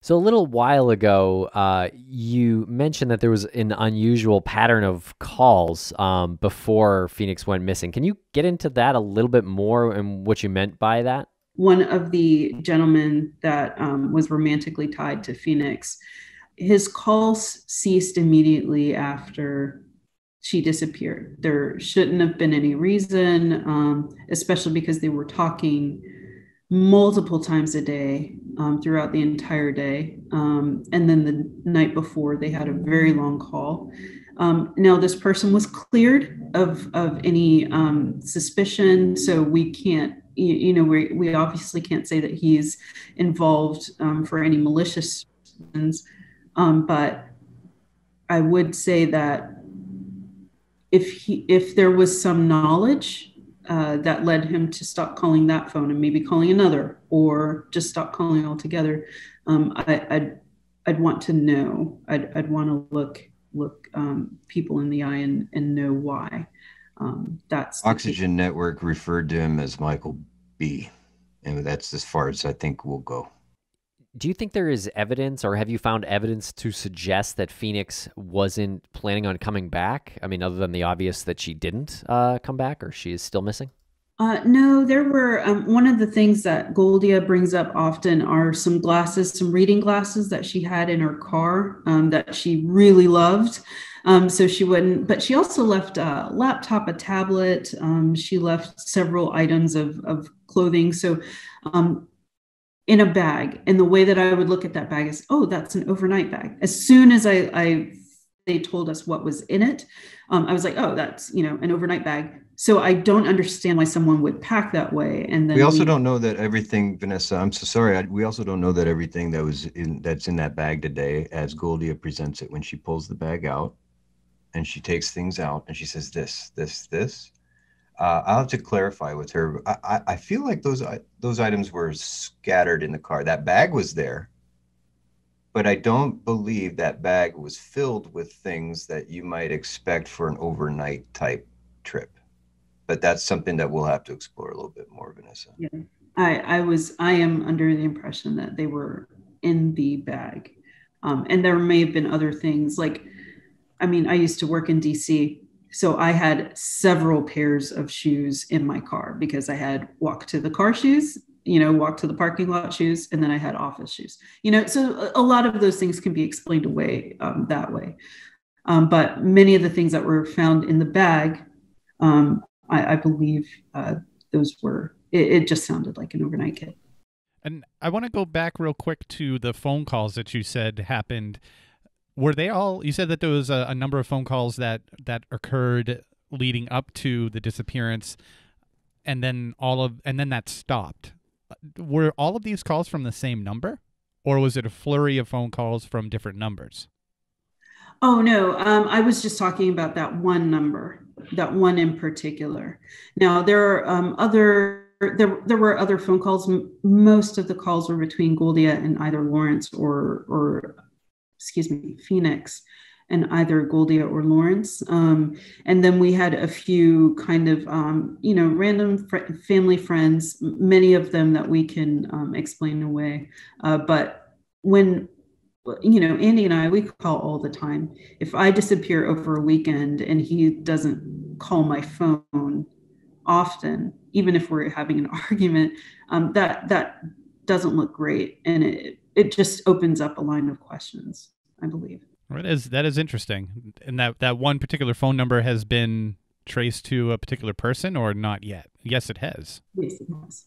So a little while ago, you mentioned that there was an unusual pattern of calls before Phoenix went missing. Can you get into that a little bit more and what you meant by that? One of the gentlemen that was romantically tied to Phoenix, his calls ceased immediately after she disappeared. There shouldn't have been any reason, especially because they were talking multiple times a day throughout the entire day. And then the night before, they had a very long call. Now, this person was cleared of any suspicion, so we can't, we obviously can't say that he's involved for any malicious reasons. But I would say that if there was some knowledge that led him to stop calling that phone and maybe calling another, or just stop calling altogether, I'd want to know. I'd want to look people in the eye and know why. That's the case. Oxygen Network referred to him as Michael B. And that's as far as I think we'll go. Do you think there is evidence, or have you found evidence to suggest that Phoenix wasn't planning on coming back? I mean, other than the obvious that she didn't come back, or she is still missing? No, there were one of the things that Goldia brings up often are some glasses, some reading glasses that she had in her car that she really loved. So she wouldn't, but she also left a laptop, a tablet. She left several items of clothing. So in a bag. And the way that I would look at that bag is, oh, that's an overnight bag. As soon as they told us what was in it, I was like, oh, that's, an overnight bag. So I don't understand why someone would pack that way. And We then also don't know that everything, Vanessa, I'm so sorry. We also don't know that everything that's in that bag today, as Goldia presents it, when she pulls the bag out and she takes things out and she says, this. I'll have to clarify with her. I feel like those items were scattered in the car. That bag was there, but I don't believe that bag was filled with things that you might expect for an overnight type trip. But that's something that we'll have to explore a little bit more, Vanessa. yeah, I am under the impression that they were in the bag. And there may have been other things like, I mean, I used to work in DC. So I had several pairs of shoes in my car because I had walk to the car shoes, walk to the parking lot shoes, and then I had office shoes. So a lot of those things can be explained away that way. But many of the things that were found in the bag, I believe those were, it just sounded like an overnight kit. And I want to go back real quick to the phone calls that you said happened. Were they all? You said that there was a number of phone calls that occurred leading up to the disappearance, and then that stopped. Were all of these calls from the same number, or was it a flurry of phone calls from different numbers? Oh no, I was just talking about that one number, that one in particular. Now there are there were other phone calls. Most of the calls were between Goldia and either Lawrence or excuse me, Phoenix, and either Goldia or Lawrence. And then we had a few kind of, random family friends, many of them that we can explain away. But when, Andy and we call all the time. If I disappear over a weekend and he doesn't call my phone often, even if we're having an argument, that doesn't look great. And it just opens up a line of questions, I believe. That is interesting. And that one particular phone number has been traced to a particular person, or not yet? Yes, it has. Yes, it has.